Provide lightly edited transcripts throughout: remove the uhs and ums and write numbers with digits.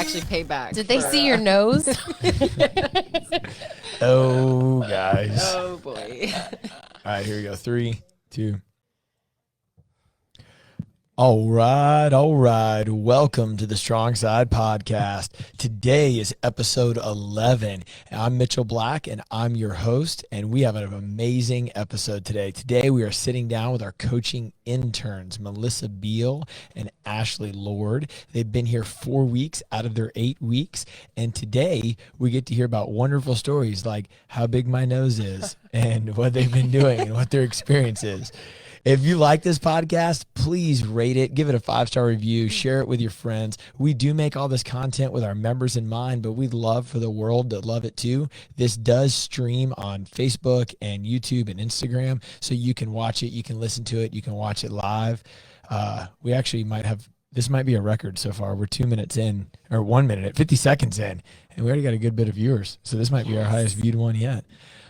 actually pay back. Did they see your nose? Oh, guys. Oh, boy. All right, here we go. 3, 2. All right. Welcome to the Strong Side Podcast. Today is episode 11. I'm Mitchell Black, and I'm your host, and we have an amazing episode today. Today, we are sitting down with our coaching interns, Melissa Beal and Ashley Lord. They've been here 4 weeks out of their 8 weeks, and today, we get to hear about wonderful stories like how big my nose is and what they've been doing and what their experience is. If you like this podcast, please rate it, give it a 5-star review, share it with your friends. We do make all this content with our members in mind, but we'd love for the world to love it too. This does stream on Facebook and YouTube and Instagram, so you can watch it, you can listen to it, you can watch it live. We actually this might be a record so far. We're 2 minutes in, or 1 minute, 50 seconds in, and we already got a good bit of viewers. So this might be our highest viewed one yet.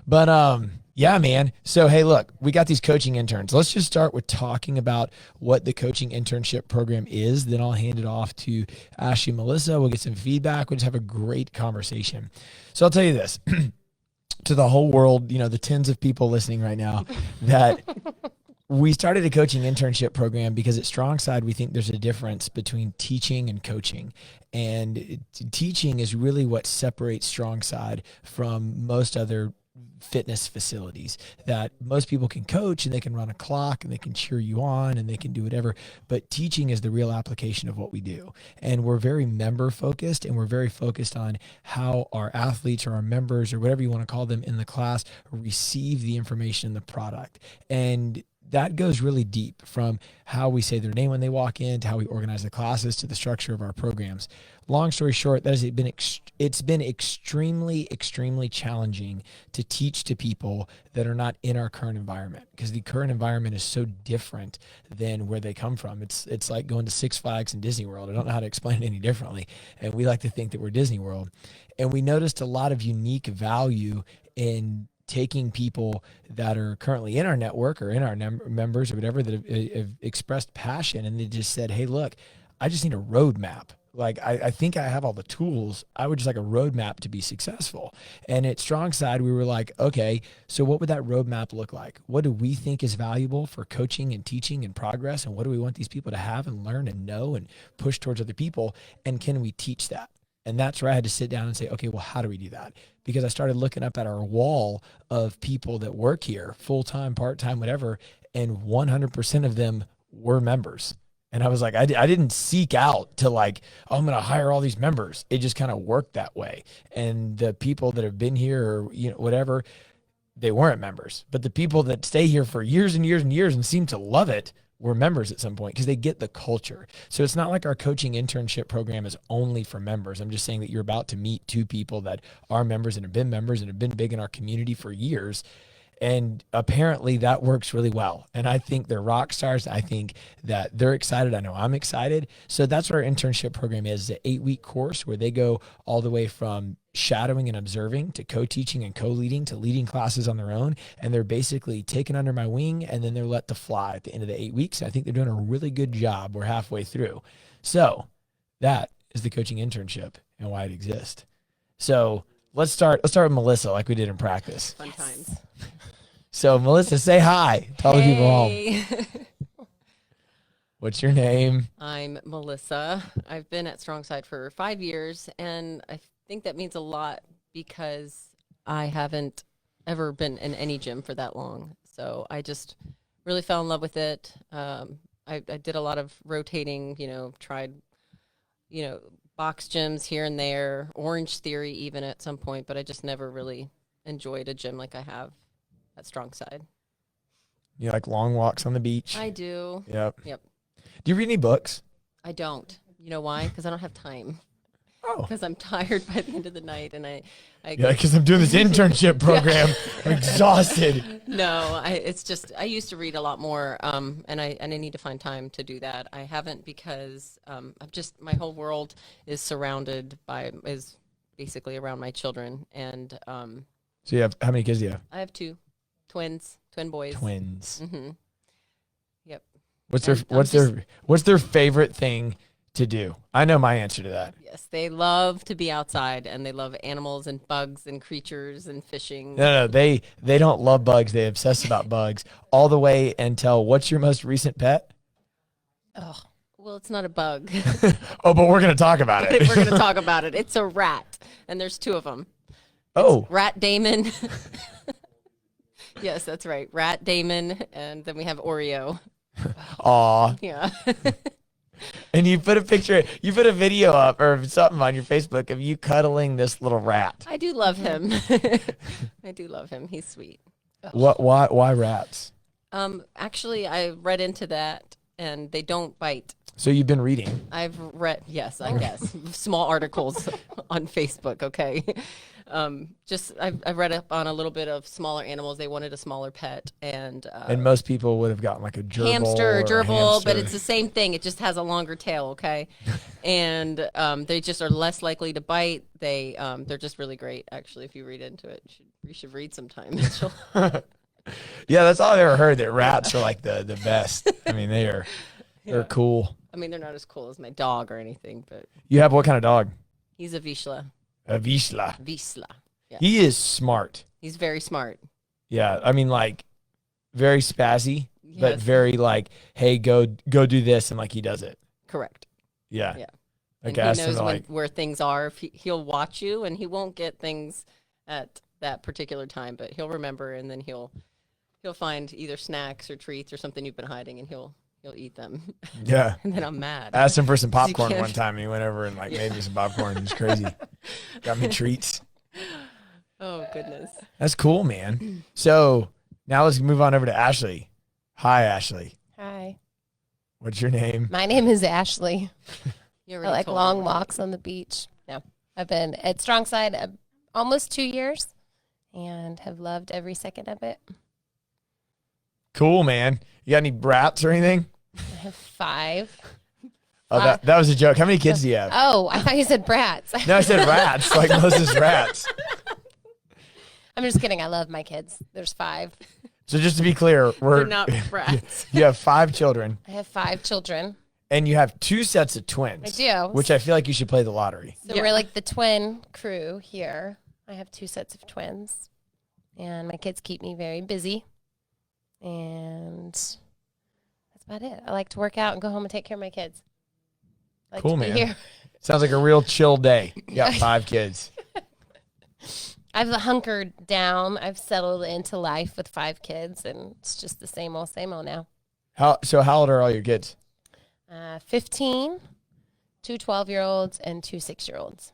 But yeah, man. So, hey, look, we got these coaching interns. Let's just start with talking about what the coaching internship program is. Then I'll hand it off to Ashley and Melissa. We'll get some feedback. We'll just have a great conversation. So I'll tell you this, to the whole world, the tens of people listening right now, that we started a coaching internship program because at StrongSide, we think there's a difference between teaching and coaching. And teaching is really what separates StrongSide from most other fitness facilities. That most people can coach and they can run a clock and they can cheer you on and they can do whatever, but teaching is the real application of what we do. And we're very member focused, and we're very focused on how our athletes or our members or whatever you want to call them in the class receive the information in the product. And that goes really deep, from how we say their name when they walk in to how we organize the classes to the structure of our programs. Long story short, it's been extremely challenging to teach to people that are not in our current environment, because the current environment is so different than where they come from. It's like going to Six Flags and Disney World. I don't know how to explain it any differently. And we like to think that we're Disney World. And we noticed a lot of unique value in taking people that are currently in our network or in our members or whatever that have expressed passion, and they just said, hey, look, I just need a roadmap. Like, I think I have all the tools. I would just like a roadmap to be successful. And at StrongSide, we were like, okay, so what would that roadmap look like? What do we think is valuable for coaching and teaching and progress? And what do we want these people to have and learn and know and push towards other people? And can we teach that? And that's where I had to sit down and say, okay, well, how do we do that? Because I started looking up at our wall of people that work here, full-time, part-time, whatever, and 100% of them were members. And I was like, I didn't seek out to like, oh, I'm going to hire all these members. It just kind of worked that way. And the people that have been here or, whatever, they weren't members. But the people that stay here for years and years and years and seem to love it were members at some point, because they get the culture. So it's not like our coaching internship program is only for members. I'm just saying that you're about to meet 2 people that are members and have been big in our community for years. And apparently that works really well. And I think they're rock stars. I think that they're excited. I know I'm excited. So that's what our internship program is. It's an 8-week course where they go all the way from shadowing and observing to co-teaching and co-leading to leading classes on their own. And they're basically taken under my wing, and then they're let to fly at the end of the 8 weeks. I think they're doing a really good job. We're halfway through. So that is the coaching internship and why it exists. So let's start with Melissa, like we did in practice. Fun times. So Melissa, say hi. Tell the people home. What's your name? I'm Melissa. I've been at StrongSide for 5 years, and I think that means a lot because I haven't ever been in any gym for that long. So I just really fell in love with it. I did a lot of rotating, tried, box gyms here and there, Orange Theory even at some point, but I just never really enjoyed a gym like I have at StrongSide. You like long walks on the beach? I do. Yep. Yep. Do you read any books? I don't. You know why? Because I don't have time. Oh. Because I'm tired by the end of the night, and I yeah, because I'm doing this internship program. I'm exhausted. No, it's just I used to read a lot more, and I need to find time to do that. I haven't because I've just my whole world is basically around my children, and So you have how many kids do you have? I have 2 twin boys. Twins. Mm-hmm. Yep. What's their favorite thing to do? I know my answer to that. Yes, they love to be outside, and they love animals and bugs and creatures and fishing. No, they don't love bugs. They obsess about bugs all the way until, what's your most recent pet? Oh, well, it's not a bug. Oh, but we're going to talk about it. We're going to talk about it. It's a rat, and there's 2 of them. Oh. Rat Damon. Yes, that's right. Rat Damon, and then we have Oreo. Aw. Yeah. And you put a video up or something on your Facebook of you cuddling this little rat. I do love him. I do love him. He's sweet. Why rats? Actually, I read into that, and they don't bite. So you've been reading. I've read, yes, I guess, small articles on Facebook. Okay. I read up on a little bit of smaller animals. They wanted a smaller pet, and most people would have gotten like a gerbil hamster or gerbil, hamster. but it's the same thing. It just has a longer tail. Okay. And they just are less likely to bite. They're just really great. Actually, if you read into it, you should read sometime, Mitchell. Yeah, that's all I've ever heard, that rats are like the best. I mean, they're cool. I mean, they're not as cool as my dog or anything, but You have what kind of dog? he's a Vizsla. A Vizsla. Vizsla. Yeah. He is smart. He's very smart. Yeah, I mean, like, very spazzy, but Yes. very like, hey, go do this, and like he does it. Correct. Yeah. Yeah. Like, And ask he him knows to, like, where things are. If he'll watch you, and he won't get things at that particular time, but he'll remember, and then he'll find either snacks or treats or something you've been hiding, and he'll eat them. yeah. And then I'm mad. I asked him for some popcorn can't- one time, and he went over and like made me some popcorn. It was crazy. Got me treats. Oh goodness. That's cool, man. So now let's move on over to Ashley. Hi, Ashley. Hi. What's your name? My name is Ashley. You I already like told long me. walks on the beach. No, I've been at StrongSide almost 2 years and have loved every second of it. Cool, man. You got any brats or anything? I have 5. Oh, that was a joke. How many kids do you have? Oh, I thought you said brats. No, I said rats, like Moses rats. I'm just kidding. I love my kids. There's 5. So just to be clear, They're not brats. you have 5 children, I have 5 children. and you have 2 sets of twins. I do. Which I feel like you should play the lottery. So Yeah. we're like the twin crew here. I have 2 sets of twins, and my kids keep me very busy. And that's about it. I like to work out and go home and take care of my kids. I like Cool, to be man. here. Sounds like a real chill day. You got 5 kids. I've hunkered down. I've settled into life with 5 kids, and it's just the same old now. How old are all your kids? 15, 2 12-year-olds, and 2 6-year-olds.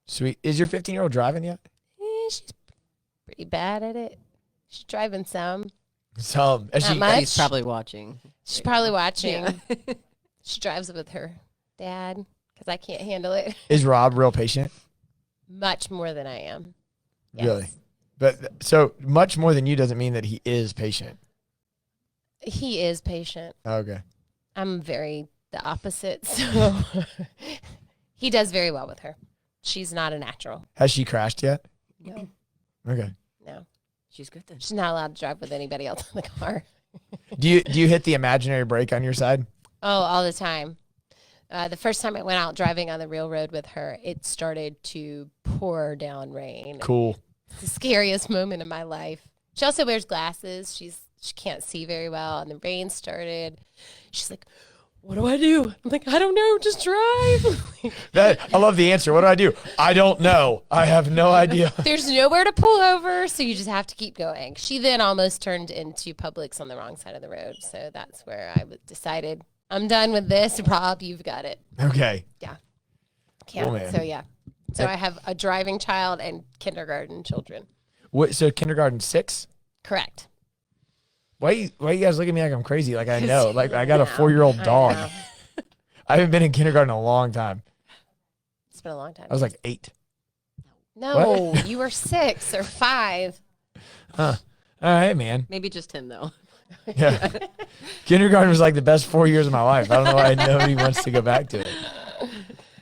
Sweet. Is your 15-year-old driving yet? She's pretty bad at it. She's driving some. So, Not much. He's probably watching. She's probably watching. Yeah. She drives with her dad because I can't handle it. is Rob real patient? Much more than I am. Yes. Really? But so much more than you doesn't mean that he is patient. He is patient. Okay. I'm very the opposite. So he does very well with her. She's not a natural. Has she crashed yet? No, Okay. no. She's good then. She's not allowed to drive with anybody else in the car. Do you hit the imaginary brake on your side? Oh, all the time. The first time I went out driving on the real road with her, it started to pour down rain. Cool. It's the scariest moment of my life. She also wears glasses. She can't see very well, and the rain started. She's like, "What do I do?" I'm like, "I don't know. Just drive." I love the answer. What do I do? I don't know. I have no idea. There's nowhere to pull over, so you just have to keep going. She then almost turned into Publix on the wrong side of the road, so that's where I decided I'm done with this. Rob, you've got it. Okay. Yeah. Cool, man. So yeah. So I have a driving child and kindergarten children. So kindergarten 6? Correct. Why you guys look at me like I'm crazy? Like I know. Like I got a know. 4-year-old I dog. know. I haven't been in kindergarten in a long time. It's been a long time. I was like 8. No, you were 6 or 5. Huh. All right, man. Maybe just him though. Yeah. Kindergarten was like the best 4 years of my life. I don't know why nobody wants to go back to it.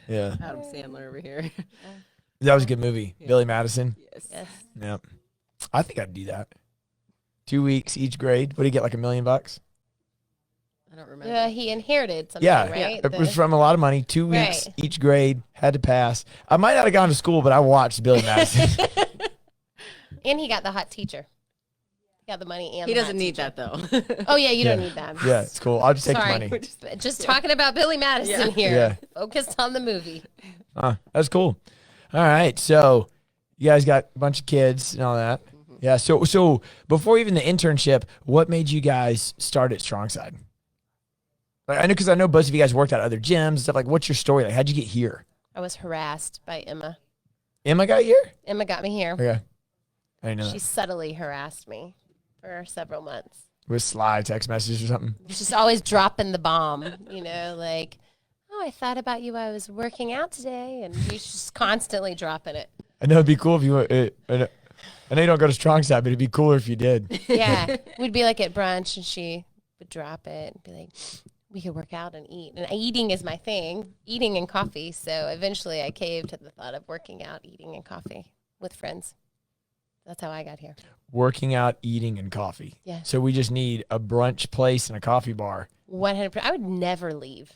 Yeah. Adam Sandler over here. That was a good movie. Yeah. Billy Madison. Yes. Yes. Yep. I think I'd do that. 2 weeks each grade. What do you get, like $1 million? I don't remember. He inherited something, Yeah, right? it was from a lot of money. 2 weeks each grade, had to pass. I might not have gone to school, but I watched Billy Madison. And he got the hot teacher. He got the money and He the doesn't hot need teacher. that though. Oh yeah, you don't need that. Yeah, it's cool. I'll just take the Sorry. money. Just talking about Billy Madison here. Yeah. Focused on the movie. That's cool. All right, so you guys got a bunch of kids and all that. Yeah. So before even the internship, what made you guys start at StrongSide? Like, I know because I know both of you guys worked at other gyms and stuff. Like, what's your story? Like, how'd you get here? I was harassed by Emma. Emma got you here? Emma got me here. Okay. I didn't know She that. subtly harassed me for several months. With sly text messages or something. She's always dropping the bomb, like, oh, I thought about you. I was working out today, and she's just constantly dropping it. I know it'd be cool if you. I know you don't go to StrongSide, but it'd be cooler if you did. Yeah, we'd be like at brunch, and she would drop it and be like, we could work out and eat. And eating is my thing, eating and coffee. So eventually I caved to the thought of working out, eating, and coffee with friends. That's how I got here. Working out, eating, and coffee. Yeah. So we just need a brunch place and a coffee bar. 100%. I would never leave.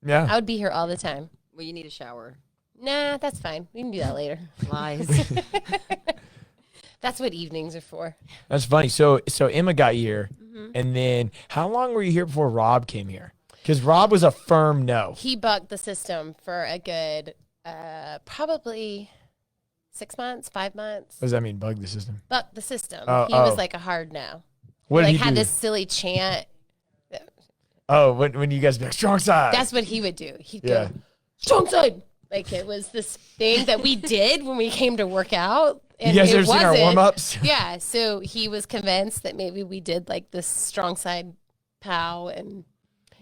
Yeah. I would be here all the time. Well, you need a shower. Nah, that's fine. We can do that later. Lies. That's what evenings are for. That's funny. So Emma got you here, and then how long were you here before Rob came here? Because Rob was a firm no. He bucked the system for a good, probably 6 months, 5 months. What does that mean? Bug the system. Bucked the system. Oh, He was oh. like a hard no. What did Like he had do? this silly chant. Oh, when you guys be like strong side. That's what he would do. He'd Yeah. go, strong side. Like it was this thing that we did when we came to work out. You And guys it ever seen our wasn't. warm ups? Yeah. So he was convinced that maybe we did like this strong side pow and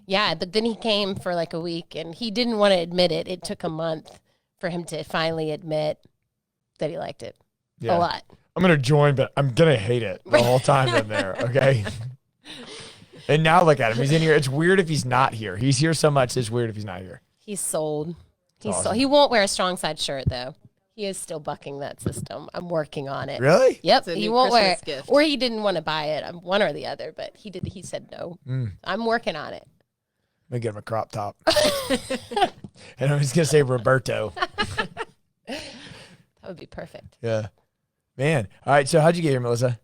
yeah, but then he came for like a week and he didn't want to admit it. It took a month for him to finally admit that he liked it a lot. I'm gonna join, but I'm gonna hate it the whole time I'm there. Okay. And now look at him. He's in here. It's weird if he's not here. He's here so much. It's weird if he's not here. He's sold. He's awesome. sold. He won't wear a strong side shirt though. He is still bucking that system. I'm working on it. Really? Yep. It's a He new won't wear Christmas it. gift. Or he didn't want to buy it. I'm one or the other, but he did. He said no. I'm working on it. I'm gonna get him a crop top. And I'm just gonna say Roberto. That would be perfect. Yeah. Man. All right. So how'd you get here, Melissa?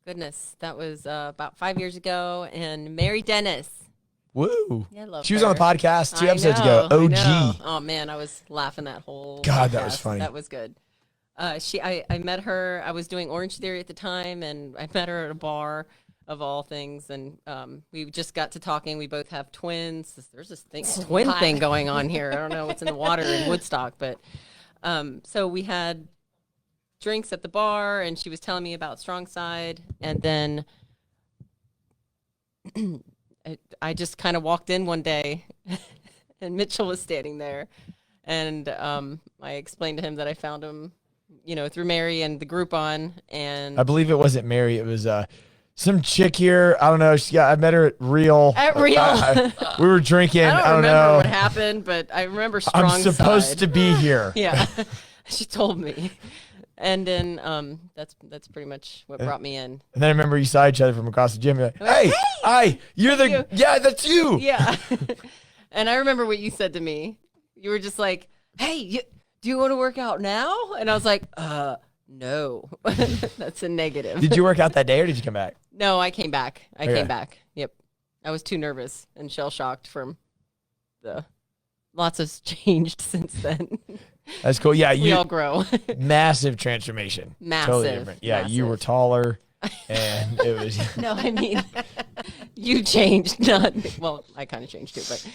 Goodness, that was about 5 years ago. And Mary Dennis. Woo. Yeah, I love She was on the her. podcast 2 I episodes know, ago. I know. OG. Oh man, I was laughing that whole. God, that was podcast. funny. That was good. I met her. I was doing Orange Theory at the time, and I met her at a bar, of all things. And we just got to talking. We both have twins. There's this twin thing going on here. I don't know what's in the water in Woodstock, but so we had drinks at the bar, and she was telling me about StrongSide, and then I just kind of walked in one day, and Mitchell was standing there, and I explained to him that I found him, through Mary and the Groupon, and I believe it wasn't Mary. It was some chick here. I don't know. I met her at Real. At Real. We were drinking. I don't remember know. what happened, but I remember I'm StrongSide. supposed to be here. Yeah, she told me, and then that's pretty much what brought me in. And then I remember you saw each other from across the gym. You're like, hey, hi, you're the, yeah, that's you. Yeah, and I remember what you said to me. You were just like, "Hey, do you want to work out now?" And I was like, no, that's a negative. Did you work out that day or did you come back? No, I came back. I Okay. came back. Yep. I was too nervous and shell shocked from lots has changed since then. That's cool. Yeah, We you all grow. massive transformation. Totally Massive, different. Yeah, you were massive. taller and it was No, I mean, you changed. Not well. I kind of changed too, but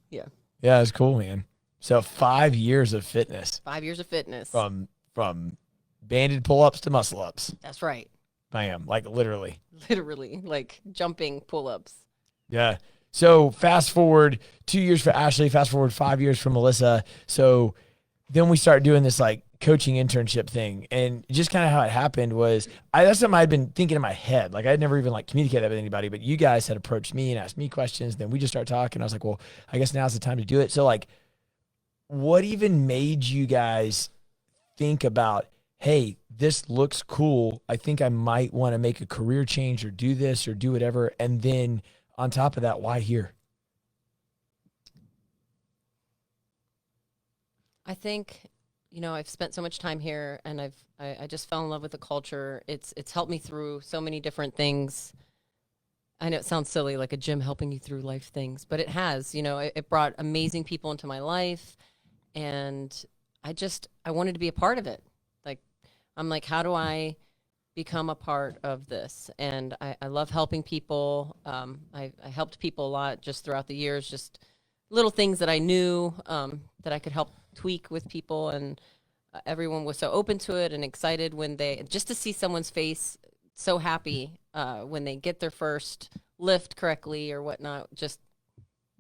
yeah. yeah, it's cool, man. So 5 years of fitness 5 years of fitness. from banded pull-ups to muscle-ups. That's right. Bam, like literally. Literally, like jumping pull-ups. Yeah. So fast forward 2 years for Ashley, fast forward 5 years for Melissa. So then we start doing this like coaching internship thing. And just kind of how it happened was that's something I'd been thinking in my head. Like I'd never even like communicated that with anybody, but you guys had approached me and asked me questions. Then we just started talking. I was like, well, I guess now's the time to do it. So like, what even made you guys think about, hey, this looks cool. I think I might want to make a career change or do this or do whatever. And then on top of that, why here? I think, I've spent so much time here, and I just fell in love with the culture. It's helped me through so many different things. I know it sounds silly, like a gym helping you through life things, but it has. It brought amazing people into my life, and I wanted to be a part of it. Like, I'm like, how do I become a part of this? And I love helping people. I helped people a lot just throughout the years, just little things that I knew that I could help tweak with people, and everyone was so open to it and excited just to see someone's face so happy when they get their first lift correctly or whatnot, just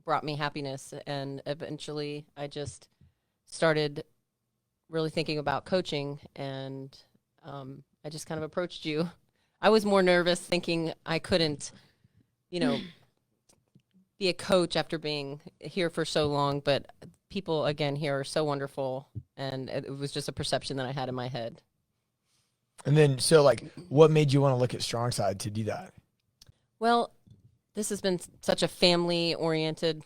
brought me happiness. And eventually I just started really thinking about coaching, and I just kind of approached you. I was more nervous, thinking I couldn't, be a coach after being here for so long, but people again here are so wonderful, and it was just a perception that I had in my head. And then, so like, what made you want to look at StrongSide to do that? Well, this has been such a family-oriented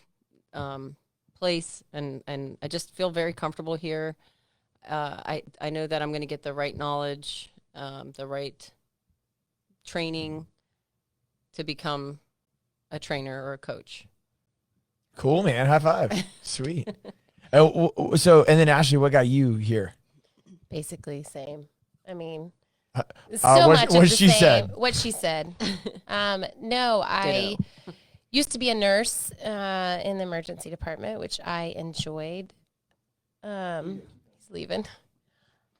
place, and I just feel very comfortable here. I know that I'm going to get the right knowledge, the right training to become a trainer or a coach. Cool, man. High five. Sweet. So, and then Ashley, what got you here? Basically, same. I mean, what she said. What she said. No, I used to be a nurse in the emergency department, which I enjoyed. He's leaving.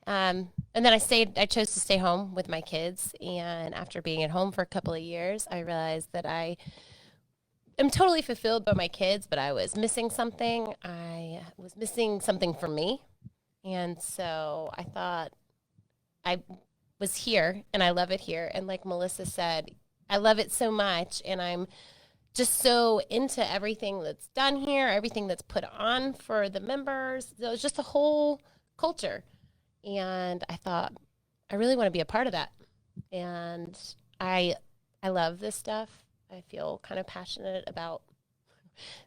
And then I chose to stay home with my kids. And after being at home for a couple of years, I realized that I am totally fulfilled by my kids, but I was missing something. I was missing something for me. And so I thought, I was here, and I love it here. And like Melissa said, I love it so much, and I'm just so into everything that's done here, everything that's put on for the members. So it's just a whole culture. And I thought, I really want to be a part of that. And I love this stuff. I feel kind of passionate about,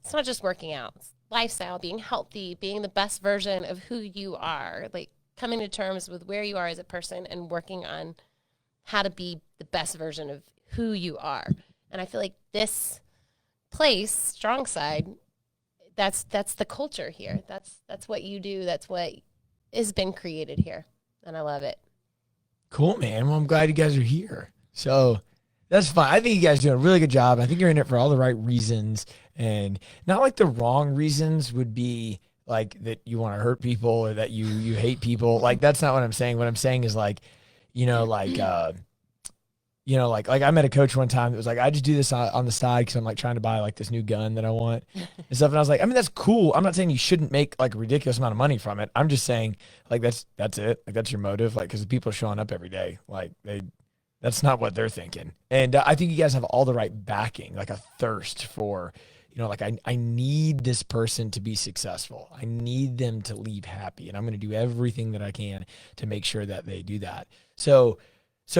it's not just working out, it's lifestyle, being healthy, being the best version of who you are, like coming to terms with where you are as a person and working on how to be the best version of who you are. And I feel like this place, StrongSide, that's the culture here. That's what you do. That's what has been created here. And I love it. Cool, man. Well, I'm glad you guys are here. So that's fine. I think you guys are doing a really good job. I think you're in it for all the right reasons, and not like the wrong reasons would be like that you want to hurt people or that you hate people. Like, that's not what I'm saying. What I'm saying is like, like I met a coach one time that was like, I just do this on the side because I'm like trying to buy like this new gun that I want and stuff. And I was like, I mean, that's cool. I'm not saying you shouldn't make like a ridiculous amount of money from it. I'm just saying like, that's it. Like, that's your motive. Like, cause the people are showing up every day. Like that's not what they're thinking. And I think you guys have all the right backing, like a thirst for, like I need this person to be successful. I need them to leave happy, and I'm going to do everything that I can to make sure that they do that. So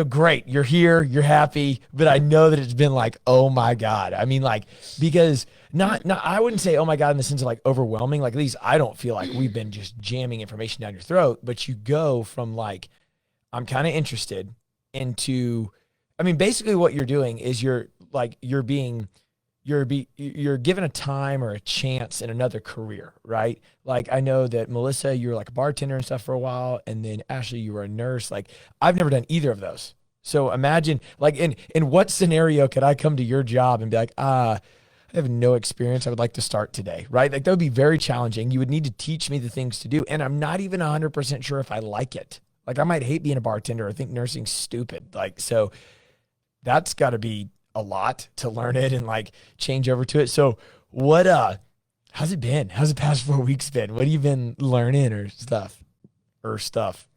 great. You're here, you're happy, but I know that it's been like, oh my God. I mean, like, because not, I wouldn't say, oh my God, in the sense of like overwhelming. Like, at least I don't feel like we've been just jamming information down your throat, but you go from like, I'm kind of interested into, I mean, basically what you're doing is you're given a time or a chance in another career, right? Like, I know that Melissa, you were like a bartender and stuff for a while. And then Ashley, you were a nurse. Like, I've never done either of those. So imagine like in what scenario could I come to your job and be like, I have no experience. I would like to start today, right? Like, that would be very challenging. You would need to teach me the things to do. And I'm not even 100% sure if I like it. Like, I might hate being a bartender or think nursing's stupid. Like, so that's got to be a lot to learn it and like change over to it. So how's it been? How's the past 4 weeks been? What have you been learning or stuff? I've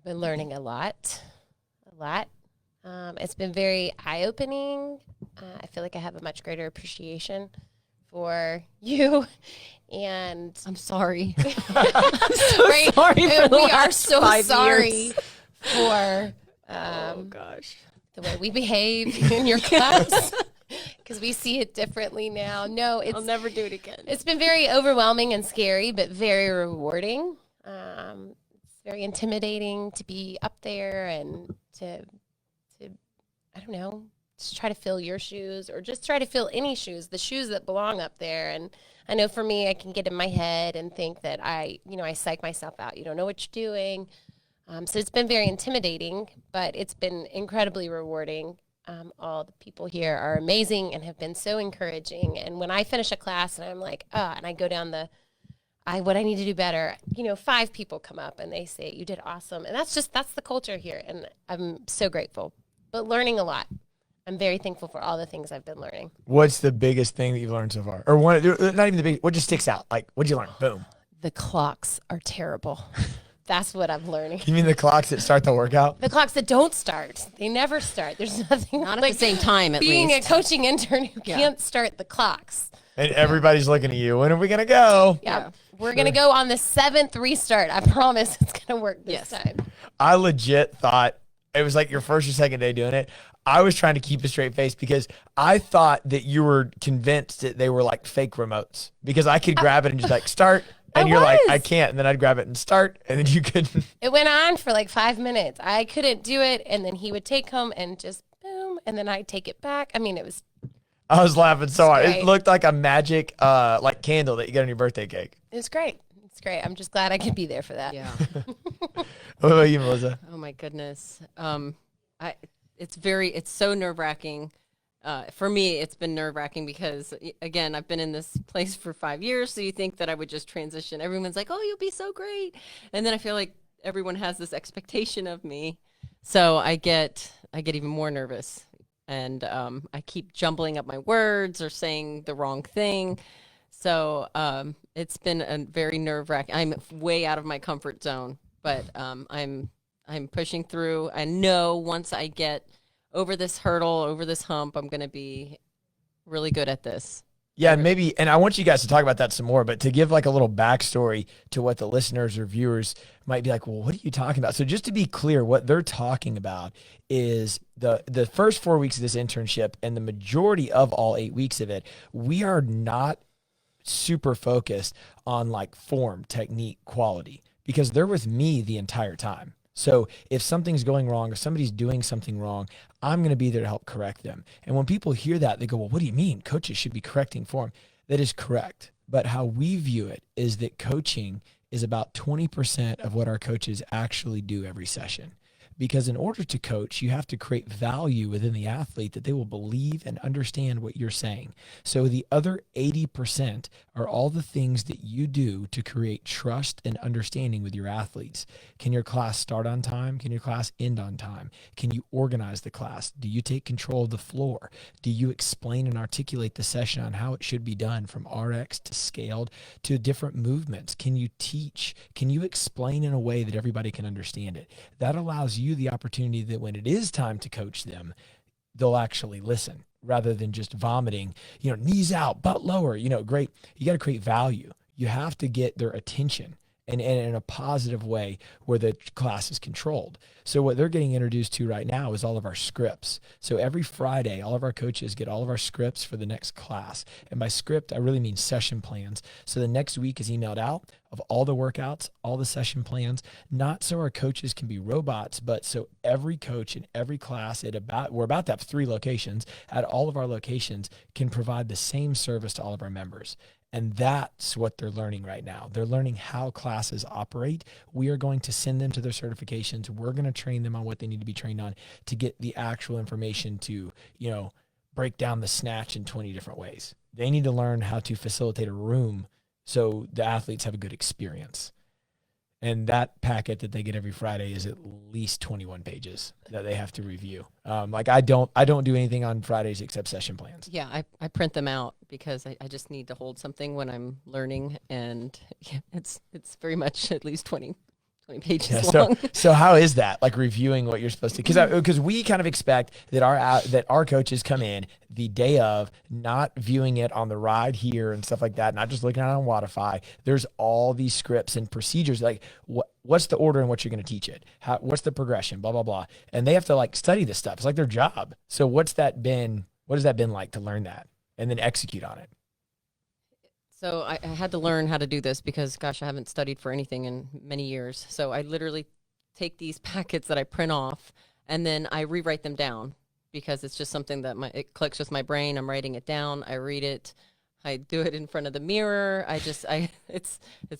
been learning a lot. It's been very eye-opening. I feel like I have a much greater appreciation for you, and I'm sorry. I'm so sorry. We are so sorry for oh gosh, the way we behave in your class. because we see it differently now. No, I'll never do it again. it's been very overwhelming and scary, but very rewarding. It's very intimidating to be up there and to I don't know, just try to fill your shoes or just try to fill any shoes, the shoes that belong up there. And I know for me, I can get in my head and think that I psych myself out. You don't know what you're doing. So it's been very intimidating, but it's been incredibly rewarding. All the people here are amazing and have been so encouraging. And when I finish a class and I'm like, and I go down what I need to do better, 5 people come up and they say, you did awesome. And that's the culture here. And I'm so grateful, but learning a lot. I'm very thankful for all the things I've been learning. What's the biggest thing that you've learned so far? Or not even the big, what just sticks out? Like, what'd you learn? Boom. The clocks are terrible. That's what I'm learning. You mean the clocks that start the workout? The clocks that don't start. They never start. There's nothing Not at the same time, at being least. a coaching intern who can't start the clocks. And everybody's looking at you. When are we going to go? Yeah. We're going to go on the 7th restart. I promise it's going to work this time. I legit thought it was like your first or second day doing it. I was trying to keep a straight face because I thought that you were convinced that they were like fake remotes because I could grab it and just like start. And you're like, I can't. And then I'd grab it and start. And then you couldn't. It went on for like 5 minutes. I couldn't do it. And then he would take home and just boom. And then I'd take it back. I mean, I was laughing so hard. great. It looked like a magic like candle that you get on your birthday cake. it was great. It's great. I'm just glad I could be there for that. Yeah. What about you, Melissa? Oh my goodness. It's so nerve-wracking. For me, it's been nerve-wracking because, again, I've been in this place for 5 years, so you think that I would just transition. Everyone's like, oh, you'll be so great. And then I feel like everyone has this expectation of me. So I get even more nervous. And I keep jumbling up my words or saying the wrong thing. So it's been a very nerve-wracking. I'm way out of my comfort zone, but I'm pushing through. I know once I get over this hurdle, over this hump, I'm going to be really good at this. Yeah, maybe, and I want you guys to talk about that some more, but to give like a little backstory to what the listeners or viewers might be like, well, what are you talking about? So just to be clear, what they're talking about is the first 4 weeks of this internship and the majority of all 8 weeks of it, we are not super focused on like form, technique, quality, because they're with me the entire time. So if something's going wrong, if somebody's doing something wrong, I'm going to be there to help correct them. And when people hear that, they go, well, what do you mean? Coaches should be correcting form. That is correct. But how we view it is that coaching is about 20% of what our coaches actually do every session. Because in order to coach, you have to create value within the athlete that they will believe and understand what you're saying. So the other 80% are all the things that you do to create trust and understanding with your athletes. Can your class start on time? Can your class end on time? Can you organize the class? Do you take control of the floor? Do you explain and articulate the session on how it should be done from RX to scaled to different movements? Can you teach? Can you explain in a way that everybody can understand it? That allows you the opportunity that when it is time to coach them, they'll actually listen rather than just vomiting, knees out, butt lower, great. You got to create value. You have to get their attention and in a positive way where the class is controlled. So what they're getting introduced to right now is all of our scripts. So every Friday, all of our coaches get all of our scripts for the next class. And by script, I really mean session plans. So the next week is emailed out of all the workouts, all the session plans, not so our coaches can be robots, but so every coach in every class we're about to have 3 locations at all of our locations can provide the same service to all of our members. And that's what they're learning right now. They're learning how classes operate. We are going to send them to their certifications. We're going to train them on what they need to be trained on to get the actual information to, break down the snatch in 20 different ways. They need to learn how to facilitate a room so the athletes have a good experience. And that packet that they get every Friday is at least 21 pages that they have to review. I don't do anything on Fridays except session plans. Yeah, I print them out because I just need to hold something when I'm learning, and it's very much at least 20 pages long. So how is that, like reviewing what you're supposed to? Because we kind of expect that our coaches come in the day of, not viewing it on the ride here and stuff like that, not just looking at it on Wodify. There's all these scripts and procedures, like what's the order and what you're going to teach it? What's the progression? Blah blah blah, and they have to like study this stuff. It's like their job. So what's What has that been like to learn that and then execute on it? So I had to learn how to do this because, gosh, I haven't studied for anything in many years. So I literally take these packets that I print off and then I rewrite them down because it's just something that it clicks with my brain. I'm writing it down. I read it. I do it in front of the mirror. It's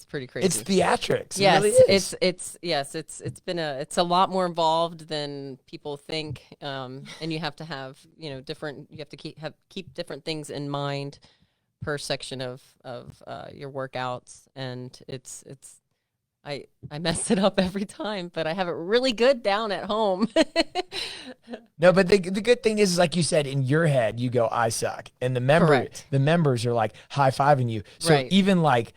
pretty crazy. It's theatrics. Yes, it really is. it's a lot more involved than people think. And you have to have, you have to keep different things in mind per section of your workouts. And I mess it up every time, but I have it really good down at home. No, but the good thing is, like you said, in your head, you go, I suck. And the members are like high-fiving you. So Right. even like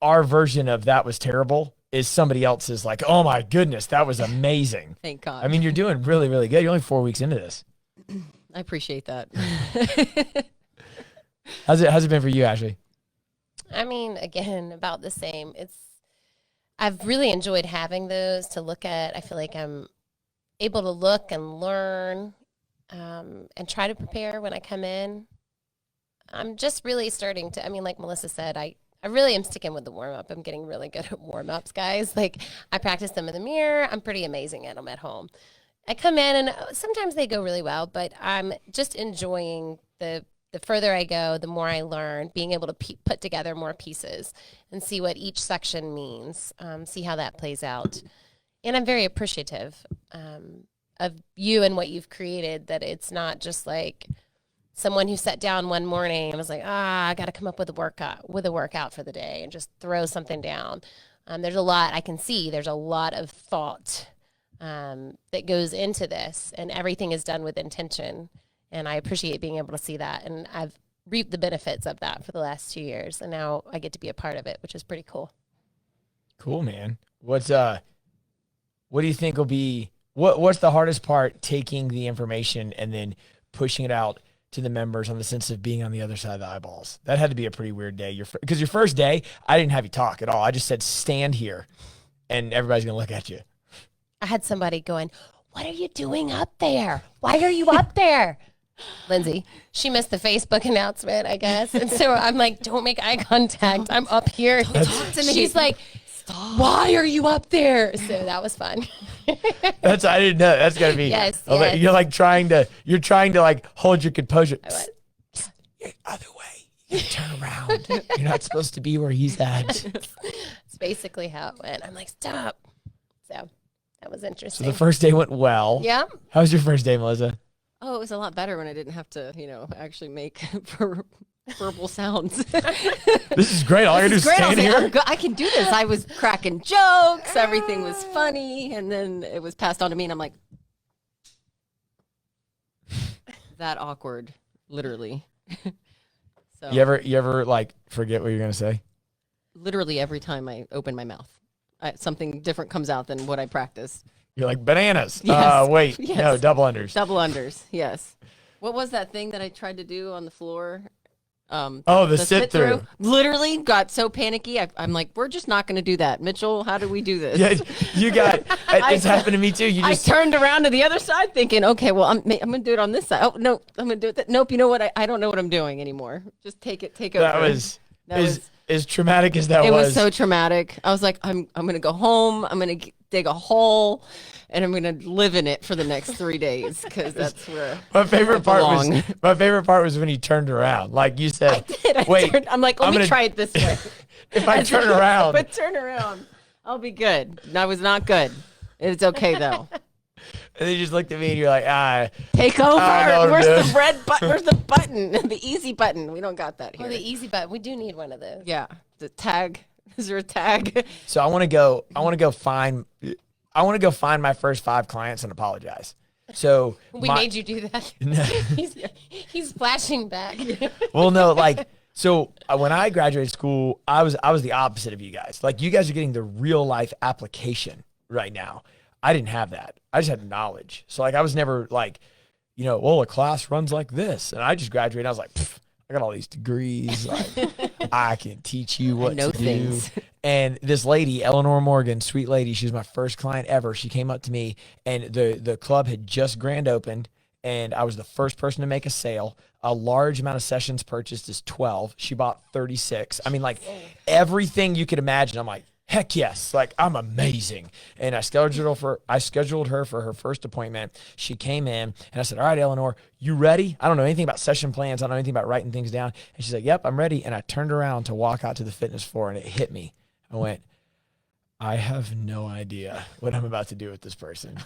our version of that was terrible is somebody else's like, oh my goodness, that was amazing. Thank God. I mean, you're doing really, really good. You're only 4 weeks into this. I appreciate that. How's it been for you, Ashley? I mean, again, about the same. I've really enjoyed having those to look at. I feel like I'm able to look and learn and try to prepare when I come in. I'm just really starting to, I mean, like Melissa said, I really am sticking with the warm-up. I'm getting really good at warm-ups, guys. Like, I practice them in the mirror. I'm pretty amazing at them at home. I come in, and sometimes they go really well, but I'm just enjoying the further I go, the more I learn, being able to put together more pieces and see what each section means, see how that plays out. And I'm very appreciative of you and what you've created, that it's not just like someone who sat down one morning and was like, I got to come up with a workout for the day and just throw something down. There's a lot I can see. There's a lot of thought that goes into this, and everything is done with intention. And I appreciate being able to see that. And I've reaped the benefits of that for the last 2 years. And now I get to be a part of it, which is pretty cool. Cool, man. What do you think will be, what's the hardest part, taking the information and then pushing it out to the members on the sense of being on the other side of the eyeballs? That had to be a pretty weird day. Because your first day, I didn't have you talk at all. I just said, stand here, and everybody's going to look at you. I had somebody going, what are you doing up there? Why are you up there? Lindsay, she missed the Facebook announcement, I guess. And so I'm like, don't make eye contact. I'm up here. Talk to me. She's like, stop. Why are you up there? So that was fun. I didn't know. That's got to be. Yes, Like, yes. you're trying to like hold your composure. I went, Other way. You turn around. You're not supposed to be where he's at. it's basically how it went. I'm like, stop. So that was So interesting. the first day went well. Yeah. How was your first day, Melissa? Oh, it was a lot better when I didn't have to, actually make verbal sounds. This is great. All I gotta do is Great. I was stand like, here. I can do this. I was cracking jokes. Everything was funny. And then it was passed on to me. And I'm like, that awkward, literally. So You ever like forget what you're gonna say? literally every time I open my mouth, something different comes out than what I practiced. You're like, bananas. Yes. Wait, Yes. no, double unders. Double unders. Yes. What was that thing that I tried to do on the floor? The sit-through. Literally got so panicky. I'm like, we're just not going to do that. Mitchell, how do we do this? Yeah, you got, it's happened to me too. I turned around to the other side thinking, okay, well, I'm going to do it on this side. Oh, no, I'm going to do it. Nope. You know what? I don't know what I'm doing anymore. Just take over. That was as traumatic as that it was. was so traumatic. I was like, I'm going to go home. I'm going to dig a hole and I'm going to live in it for the next 3 days. Cause that's where my favorite belong. part was when you turned around. Like you said, wait, I'm like, let me try it this way. if I turn around. But turn around. I'll be good. That was not good. It's okay though. And they just looked at me and you're like, Take over. no, Where's dude. the red button? Where's the button? The easy button. We don't got that here. Oh, the easy button. We do need one of those. Yeah. The tag. Is there a tag? So I want to go find my first 5 clients and apologize. So We made you do that. He's flashing back. well, no, like, so when I graduated school, I was the opposite of you guys. Like, you guys are getting the real life application right now. I didn't have that. I just had knowledge. So like, I was never like, well, a class runs like this. And I just graduated. I was like, I got all these degrees. Like, I can teach you what to things. do. And this lady, Eleanor Morgan, sweet lady, she was my first client ever. She came up to me and the club had just grand opened and I was the first person to make a sale. A large amount of sessions purchased is 12. She bought 36. I mean, like everything you could imagine. I'm like, heck yes, like I'm amazing. And I scheduled her for her first appointment. She came in and I said, all right, Eleanor, you ready? I don't know anything about session plans. I don't know anything about writing things down. And she's like, yep, I'm ready. And I turned around to walk out to the fitness floor and it hit me. I went, I have no idea what I'm about to do with this person.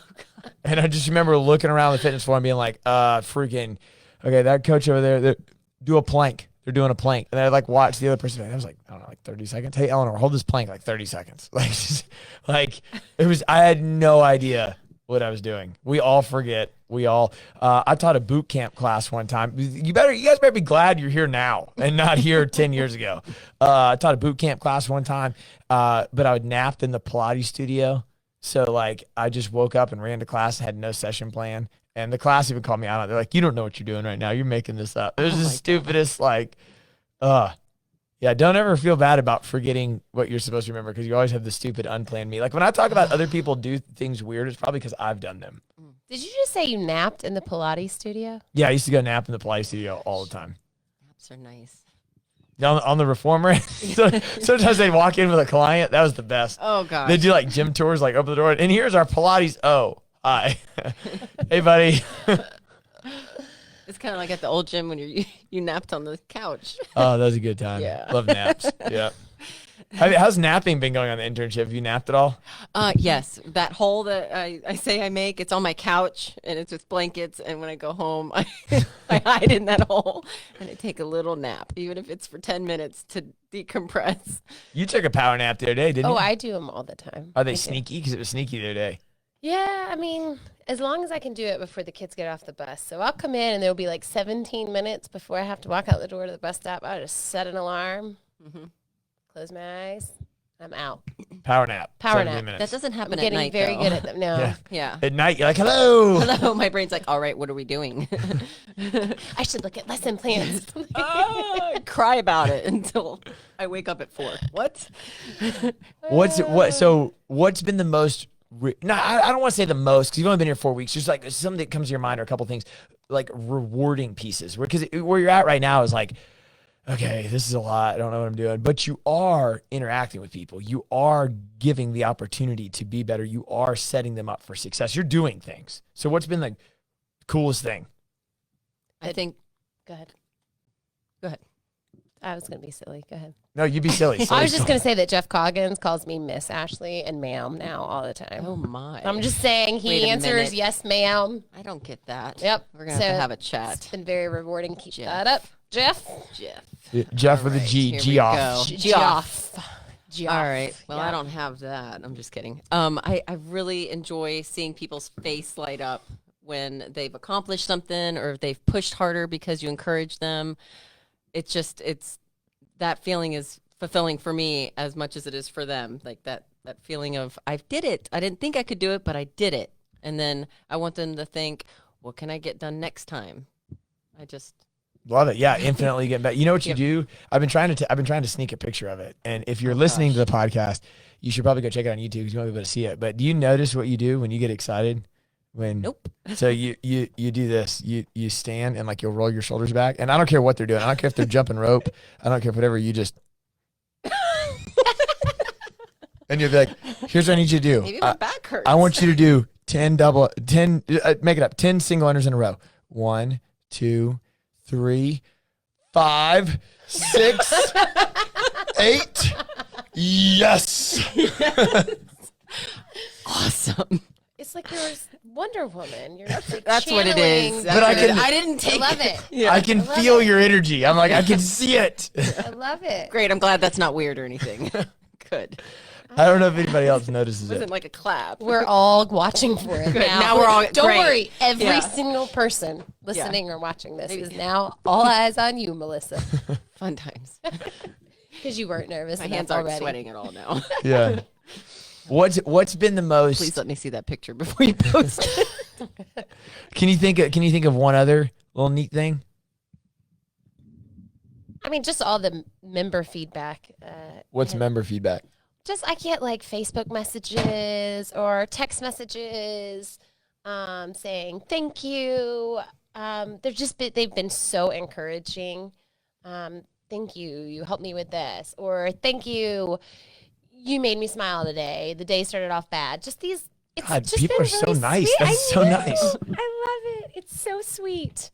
And I just remember looking around the fitness floor and being like, freaking, okay, that coach over there, do a plank. They're doing a plank. And I like watched the other person. I was like, I don't know, like 30 seconds. Hey, Eleanor, hold this plank like 30 seconds. Like I had no idea what I was doing. We all forget. I taught a boot camp class one time. You guys better be glad you're here now and not here 10 years ago. I taught a boot camp class one time, but I would napped in the Pilates studio. So like I just woke up and ran to class and had no session plan. And the class even called me out on it. They're like, you don't know what you're doing right now. You're making this up. It was the stupidest, yeah, don't ever feel bad about forgetting what you're supposed to remember because you always have the stupid unplanned me. Like when I talk about other people do things weird, it's probably because I've done them. Did you just say you napped in the Pilates studio? Yeah, I used to go nap in the Pilates studio all the time. Naps are nice. On the reformer, sometimes they'd walk in with a client. That was the best. Oh, gosh. They'd do like gym tours, like open the door. And here's our Pilates. Oh, hi. Hey, buddy. It's kind of like at the old gym when you napped on the couch. Oh, that was a good time. Yeah. Love naps. Yeah. How's napping been going on the internship? Have you napped at all? Yes. That hole that I say I make, it's on my couch and it's with blankets. And when I go home, I hide in that hole and I take a little nap, even if it's for 10 minutes to decompress. You took a power nap the other day, didn't you? Oh, I do them all the time. Are they sneaky? Because it was sneaky the other day. Yeah, I mean, as long as I can do it before the kids get off the bus. So I'll come in and there'll be like 17 minutes before I have to walk out the door to the bus stop. I'll just set an alarm, close my eyes, I'm out. Power nap. Power 17 nap. minutes. That doesn't happen I'm at getting night, very though. good at them. No. Yeah. Yeah. At night, you're like, hello. Hello. My brain's like, all right, what are we doing? I should look at lesson plans. I cry about it until I wake up at 4. What? What's been the most, I don't want to say the most, because you've only been here 4 weeks. Just like something that comes to your mind or a couple things, like rewarding pieces. Because where you're at right now is like, okay, this is a lot. I don't know what I'm doing. But you are interacting with people. You are giving the opportunity to be better. You are setting them up for success. You're doing things. So what's been the coolest thing? I think. Go ahead. Go ahead. I was going to be silly. Go ahead. No, you'd be silly. I was just going to say that Jeff Coggins calls me Miss Ashley and ma'am now all the time. Oh, my. I'm just saying Wait he a answers minute. yes, ma'am. I don't get that. Yep. We're going to have to have a It's chat. been very rewarding. Keep Jeff. that up. Jeff? Jeff with a G. here G we off. go. Geoff. All right. Well, I don't have that. I'm just kidding. I really enjoy seeing people's face light up when they've accomplished something or if they've pushed harder because you encourage them. It's that feeling is fulfilling for me as much as it is for them. Like that feeling of I did it. I didn't think I could do it, but I did it. And then I want them to think, what can I get done next time? I just Love it. Yeah, infinitely getting better. You know what you do? I've been trying to sneak a picture of it. And if you're listening to the podcast, you should probably go check it on YouTube because you won't be able to see it. But do you notice what you do when you get excited? Nope. So you do this. You stand and like you'll roll your shoulders back. And I don't care what they're doing. I don't care if they're jumping rope. I don't care whatever. You just and you'll be like, here's what I need you to do. Maybe my back hurts. I want you to do 10 make it up, 10 single unders in a row. 1, 2, 3, 5, 6, 8. Yes. Awesome. It's like you're Wonder Woman. You're like That's what it is. But I didn't I take love it. Yeah. I can feel your energy. I'm like, I can see it. I love it. Great. I'm glad that's not weird or anything. Good. I don't know if anybody else notices It wasn't it. like a clap. We're all watching for it Good. now. Now we're all Don't great. worry. Every Yeah. single person listening or watching this is now all eyes on you, Melissa, Fun times. because you weren't nervous. My enough hands aren't already. sweating at all now. Yeah. What's been the most? Please let me see that picture before you post it. Can you think of one other little neat thing? I mean, just all the member feedback. What's member feedback? Just I get like Facebook messages or text messages. saying thank you. They've been so encouraging. Thank you. You helped me with this. Or thank you. You made me smile today. The day started off bad. Just these. God, just people been are so really nice. sweet. That's so nice. I love it. It's so sweet.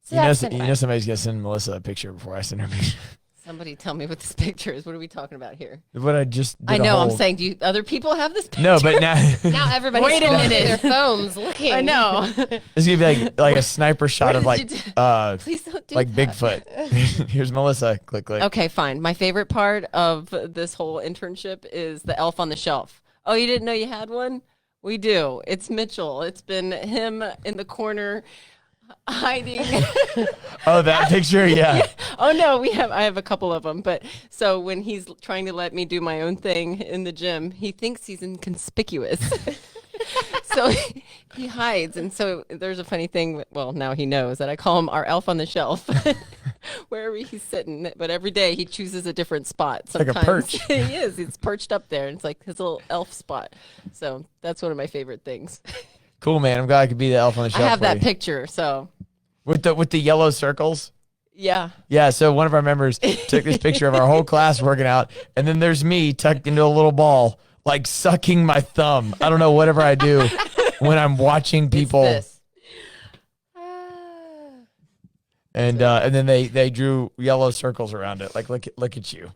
So You know, that's been fun. somebody's gonna send Melissa a picture before I send her a picture. Somebody tell me what this picture is. What are we talking about here? What I just did I a know. I'm whole- saying, do other people have this picture? No, but now Now everybody's Wait a going minute. through their phones looking. I know. it's gonna be like a sniper shot of What like did you Please don't do like that. Bigfoot. Here's Melissa. Click click. Okay, fine. My favorite part of this whole internship is the elf on the shelf. Oh, you didn't know you had one? We do. It's Mitchell. It's been him in the corner hiding. Oh, that picture, yeah. Oh no, I have a couple of them. But so when he's trying to let me do my own thing in the gym, he thinks he's inconspicuous. So he hides. And so there's a funny thing. Well, now he knows that I call him our elf on the shelf. Wherever he's sitting, but every day he chooses a different spot. Like a Sometimes perch. he is. He's perched up there, and it's like his little elf spot. So that's one of my favorite things. Cool, man. I'm glad I could be the elf on the I shelf. have for that you. picture. So with the yellow circles. yeah, Yeah, so one of our members took this picture of our whole class working out, and then there's me tucked into a little ball, like sucking my thumb. I don't know, whatever I do when I'm watching people. It's this. And then they drew yellow circles around it. Like, look at you.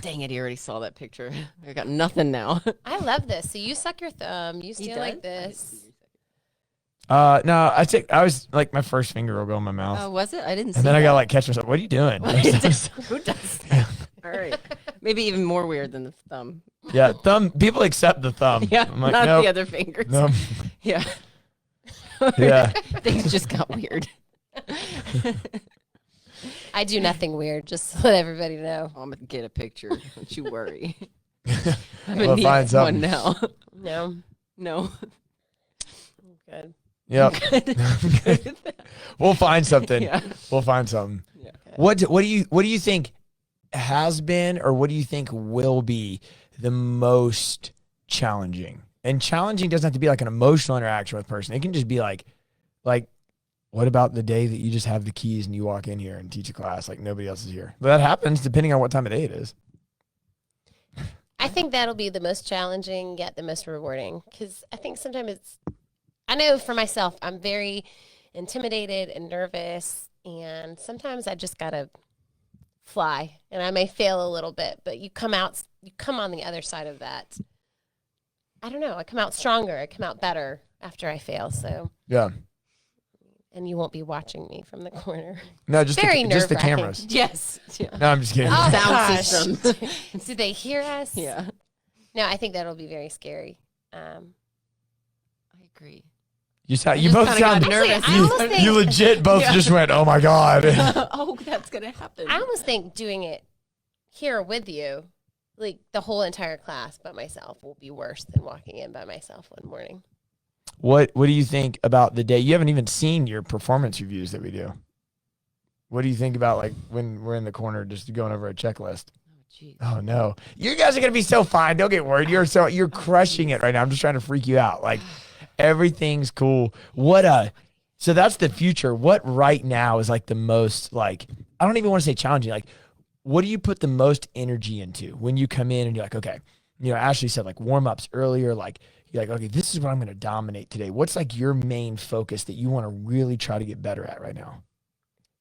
Dang it! He already saw that picture. I got nothing now. I love this. So you suck your thumb. You stand like this. No, I was like my first finger will go in my mouth. Oh, was it? I didn't see And then I that. gotta like catch myself. What are you doing? Who does that? All right. Maybe even more weird than the thumb. Yeah, thumb. People accept the thumb. Yeah, I'm like, not nope, the other fingers. nope. Yeah. Yeah. Things just got weird. I do nothing weird. Just to let everybody know. I'm gonna get a picture. Don't you worry. I'm We'll gonna need find something. one now. No. No. Good. Yep. Good with that. We'll find something. Yeah. We'll find something. Yeah. What do you think has been, or what do you think will be the most challenging? And challenging doesn't have to be like an emotional interaction with a person. It can just be like, what about the day that you just have the keys and you walk in here and teach a class like nobody else is here? But that happens depending on what time of day it is. I think that'll be the most challenging yet the most rewarding, because I think sometimes I know for myself, I'm very intimidated and nervous, and sometimes I just gotta fly, and I may fail a little bit, but you come on the other side of that. I don't know. I come out stronger. I come out better after I fail. So, Yeah. and you won't be watching me from the corner. No, just Very just the nerve-wracking. cameras. Yes. Yeah. No, I'm just kidding. Oh, Sound gosh. system. Do they hear us? Yeah. No, I think that'll be very scary. I agree. You I you just both kinda sound got nervous. I almost think- you legit both Yeah. just went, oh my God. Oh, that's gonna happen. I almost think doing it here with you, like the whole entire class by myself, will be worse than walking in by myself one morning. What do you think about the day? You haven't even seen your performance reviews that we do. What do you think about like when we're in the corner just going over a checklist? Jeez. Oh no. You guys are gonna be so fine. Don't get worried. You're crushing it right now. I'm just trying to freak you out. Like everything's cool. So that's the future. What right now is like the most like, I don't even want to say challenging. Like, what do you put the most energy into when you come in and you're like, okay, Ashley said like warm-ups earlier, like you're like, okay, this is what I'm going to dominate today. What's like your main focus that you want to really try to get better at right now?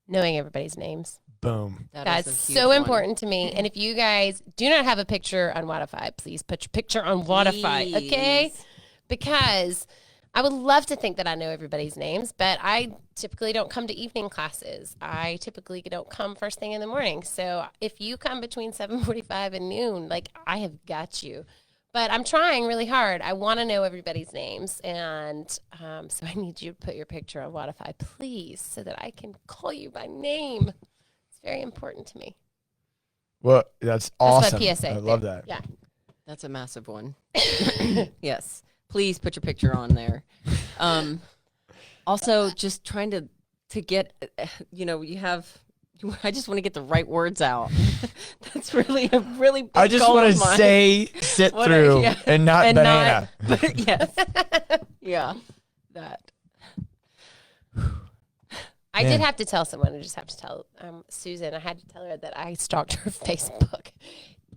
Knowing everybody's names. Boom. That's is a huge so one. important to me. And if you guys do not have a picture on Wodify, please put your picture on Wodify, okay? Please. Because I would love to think that I know everybody's names, but I typically don't come to evening classes. I typically don't come first thing in the morning. So if you come between 7:45 and noon, like I have got you. But I'm trying really hard. I want to know everybody's names. And so I need you to put your picture on Wodify, please, so that I can call you by name. It's very important to me. Well, that's my awesome. PSA I love there. that. Yeah. That's a massive one. Yes. Please put your picture on there. Also, just trying to get, I just want to get the right words out. That's really a really big I just goal want of to mine. say sit What through yeah. and not And banana. but yes. Yeah. that. I Man. did have to tell someone. I just have to tell Susan. I had to tell her that I stalked her Facebook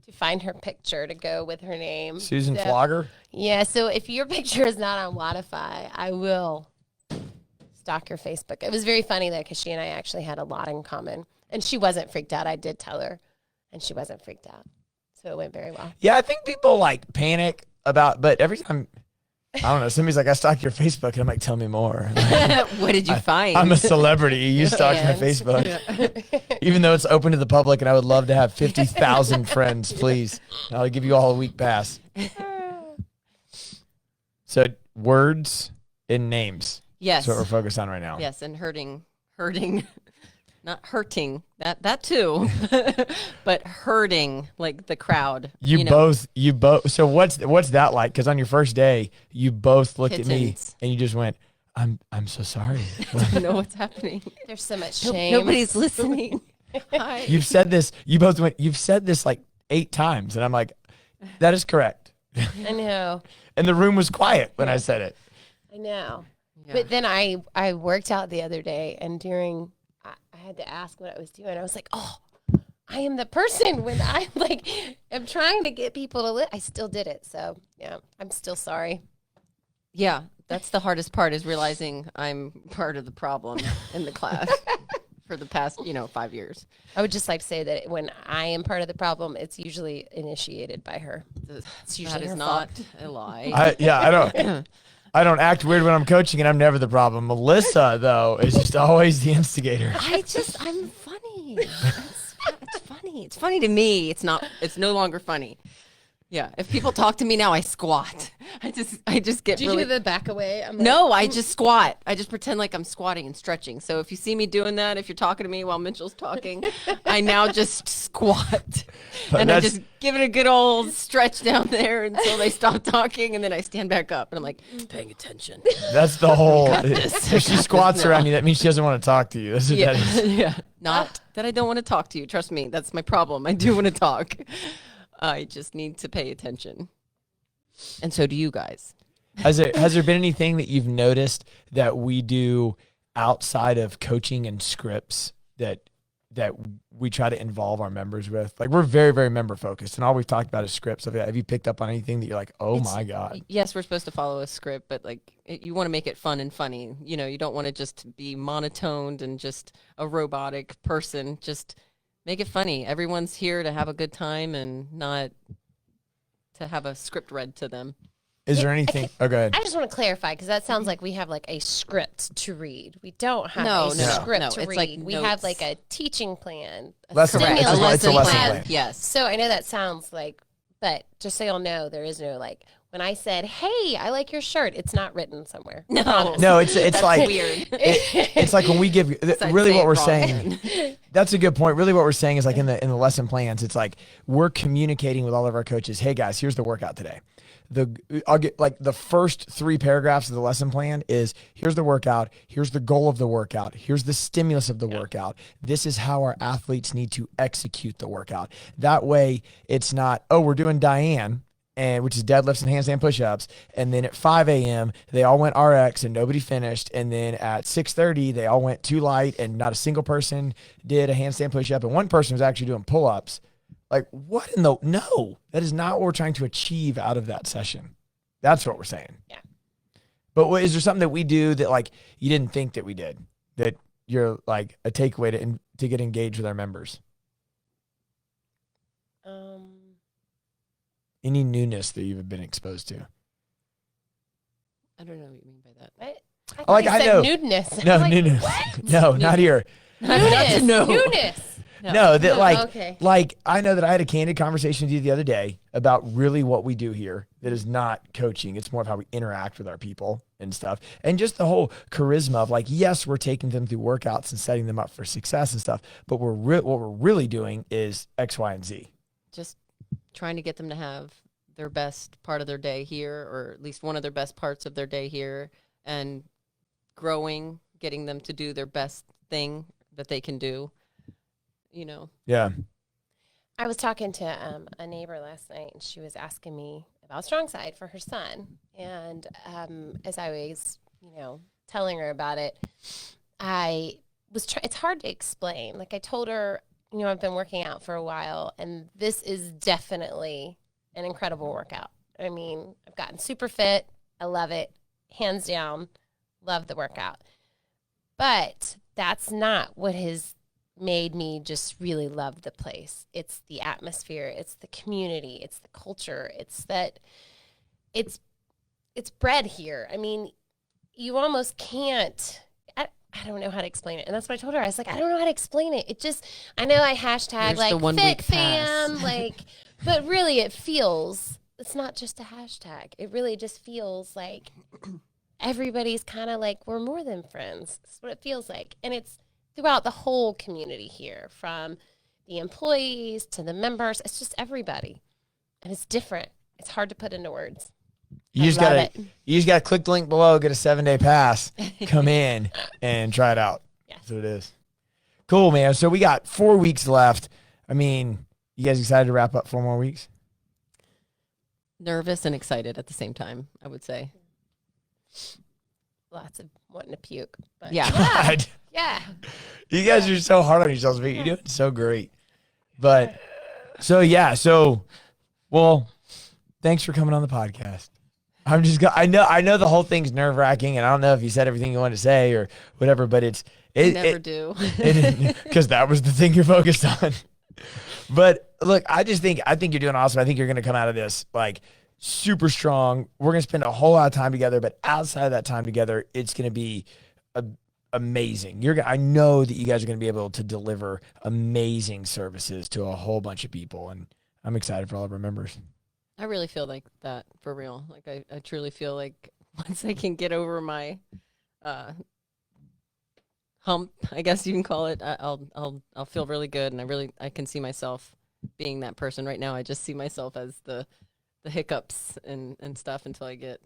to find her picture to go with her name. Susan So- Flogger. Yeah, so if your picture is not on Wodify, I will stalk your Facebook. It was very funny, though, because she and I actually had a lot in common. And she wasn't freaked out. I did tell her, and she wasn't freaked out. So it went very well. Yeah, I think people like panic about, but every time, I don't know, somebody's like, I stalked your Facebook, and I'm like, tell me more. What did you find? I'm a celebrity. You stalked my And- Facebook. Even though it's open to the public, and I would love to have 50,000 friends, please. I'll give you all a week pass. So words and names. Yes. That's what we're focused on right now. Yes, and hurting, not hurting, that too, but hurting like the crowd. You know. both. So what's that like? Because on your first day, you both looked at me Kittens. and you just went, I'm so sorry. I don't know what's happening. There's so much No- shame. Nobody's listening. Hi. You've said this. You both went. You've said this like 8 times, and I'm like, that is correct. I know. And the room was quiet when I said it. I know. Yeah. But then I worked out the other day, and I had to ask what I was doing. I was like, oh, I am the person when I am trying to get people to I still did it. So yeah, I'm still sorry. Yeah, that's the hardest part is realizing I'm part of the problem in the class for the past, 5 years. I would just like to say that when I am part of the problem, it's usually initiated by her. It's usually that is her not a lie. I don't act weird when I'm coaching, and I'm never the problem. Melissa, though, is just always the instigator. I'm funny. It's funny. It's funny to me. It's no longer funny. Yeah. If people talk to me now, I squat. I just get Do you really. do the back away? I'm like, No, I just squat. I just pretend like I'm squatting and stretching. So if you see me doing that, if you're talking to me while Mitchell's talking, I now just squat. And I just give it a good old stretch down there until they stop talking. And then I stand back up and I'm like, paying attention. That's the whole. this. If she squats No. around you, that means she doesn't want to talk to you. That's what Yeah. that is. Yeah. Not that I don't want to talk to you. Trust me. That's my problem. I do want to talk. I just need to pay attention. And so do you guys. Has there been anything that you've noticed that we do outside of coaching and scripts that we try to involve our members with? Like, we're very, very member focused, and all we've talked about is scripts. Have you picked up on anything that you're like, oh my God? Yes, we're supposed to follow a script, but you want to make it fun and funny. You don't want to just be monotoned and just a robotic person. Just make it funny. Everyone's here to have a good time and not to have a script read to them. Is there anything? Oh, go ahead. I just want to clarify because that sounds like we have like a script to read. We don't have No, a no, script no. to It's read. like we have notes. like a teaching plan, a Lesson plan. stimulus It's a lesson plan. plan. Yes. So I know that sounds like, but just so you'll know, there is no like when I said, "Hey, I like your shirt," it's not written somewhere. No. No, it's That's like weird. it's like when we give I'd really say what it we're wrong saying. then. That's a good point. Really, what we're saying is like in the lesson plans, it's like we're communicating with all of our coaches. Hey guys, here's the workout today. I'll get like the first 3 paragraphs of the lesson plan is here's the workout, here's the goal of the workout, here's the stimulus of the workout. This is how our athletes need to execute the workout. That way, it's not we're doing Diane. Which is deadlifts and handstand push-ups. And then at 5 a.m., they all went RX and nobody finished. And then at 6:30, they all went too light and not a single person did a handstand push-up. And one person was actually doing pull-ups. Like, what in the... No, that is not what we're trying to achieve out of that session. That's what we're saying. Yeah. But is there something that we do that, like, you didn't think that we did? That you're, like, a takeaway to get engaged with our members? Any newness that you've been exposed to? I don't know what you mean by that. I know. Nudeness. No, I'm like, newness. what? No, not here. Newness. No. Newness. No, that Okay. like I know that I had a candid conversation with you the other day about really what we do here that is not coaching. It's more of how we interact with our people and stuff. And just the whole charisma of like, yes, we're taking them through workouts and setting them up for success and stuff, but what we're really doing is X, Y, and Z. Just trying to get them to have their best part of their day here, or at least one of their best parts of their day here, and growing, getting them to do their best thing that they can do, Yeah. I was talking to a neighbor last night, and she was asking me about StrongSide for her son. And as I always telling her about it, it's hard to explain. Like I told her, I've been working out for a while, and this is definitely an incredible workout. I mean, I've gotten super fit. I love it. Hands down, love the workout. But that's not what has made me just really love the place. It's the atmosphere. It's the community. It's the culture. It's bred here. I mean, you almost can't. I don't know how to explain it. And that's what I told her. I was like, I don't know how to explain it. I know I hashtag There's like fit fam, but really it's not just a hashtag. It really just feels like everybody's kind of like, we're more than friends. That's what it feels like. And it's throughout the whole community here, from the employees to the members. It's just everybody. And it's different. It's hard to put into words. You just gotta click the link below, get a 7-day pass, come in and try it out. Yes. That's what it is. Cool, man. So we got 4 weeks left. I mean, you guys excited to wrap up 4 more weeks? Nervous and excited at the same time, I would say. Lots of wanting to puke. But Yeah. God. Yeah. You guys are so hard on yourselves, but you're doing so great. But well, thanks for coming on the podcast. I know the whole thing's nerve wracking, and I don't know if you said everything you wanted to say or whatever, but I never do. Because that was the thing you're focused on. But look, I think you're doing awesome. I think you're going to come out of this like super strong. We're going to spend a whole lot of time together, but outside of that time together, it's going to be amazing. I know that you guys are going to be able to deliver amazing services to a whole bunch of people, and I'm excited for all of our members. I really feel like that, for real. Like I truly feel like once I can get over my hump, I guess you can call it, I'll feel really good, and I can see myself being that person. Right now I just see myself as the hiccups and stuff until I get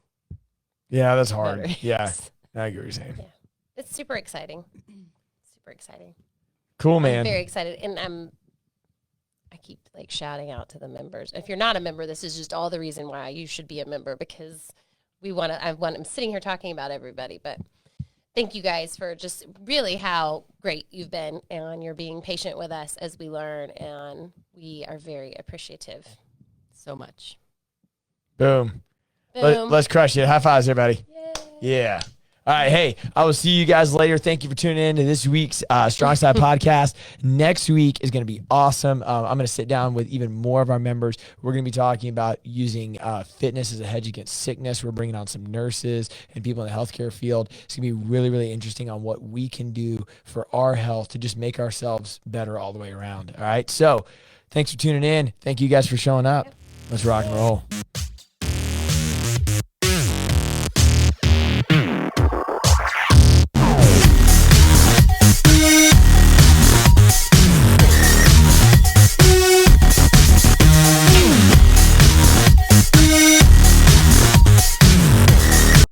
Yeah, that's hard. better. Yeah. I get what you're saying. Yeah. It's super exciting. Super exciting. Cool, man. I'm very excited, and I keep like shouting out to the members. If you're not a member, this is just all the reason why you should be a member, because I'm sitting here talking about everybody, but thank you guys for just really how great you've been, and you're being patient with us as we learn, and we are very appreciative. so much. Boom. Boom. Let's crush it. High fives, everybody. Yay. Yeah. All right. Hey, I will see you guys later. Thank you for tuning in to this week's StrongSide podcast. Next week is going to be awesome. I'm going to sit down with even more of our members. We're going to be talking about using fitness as a hedge against sickness. We're bringing on some nurses and people in the healthcare field. It's going to be really, really interesting on what we can do for our health to just make ourselves better all the way around. All right. So thanks for tuning in. Thank you guys for showing up. Let's rock and roll.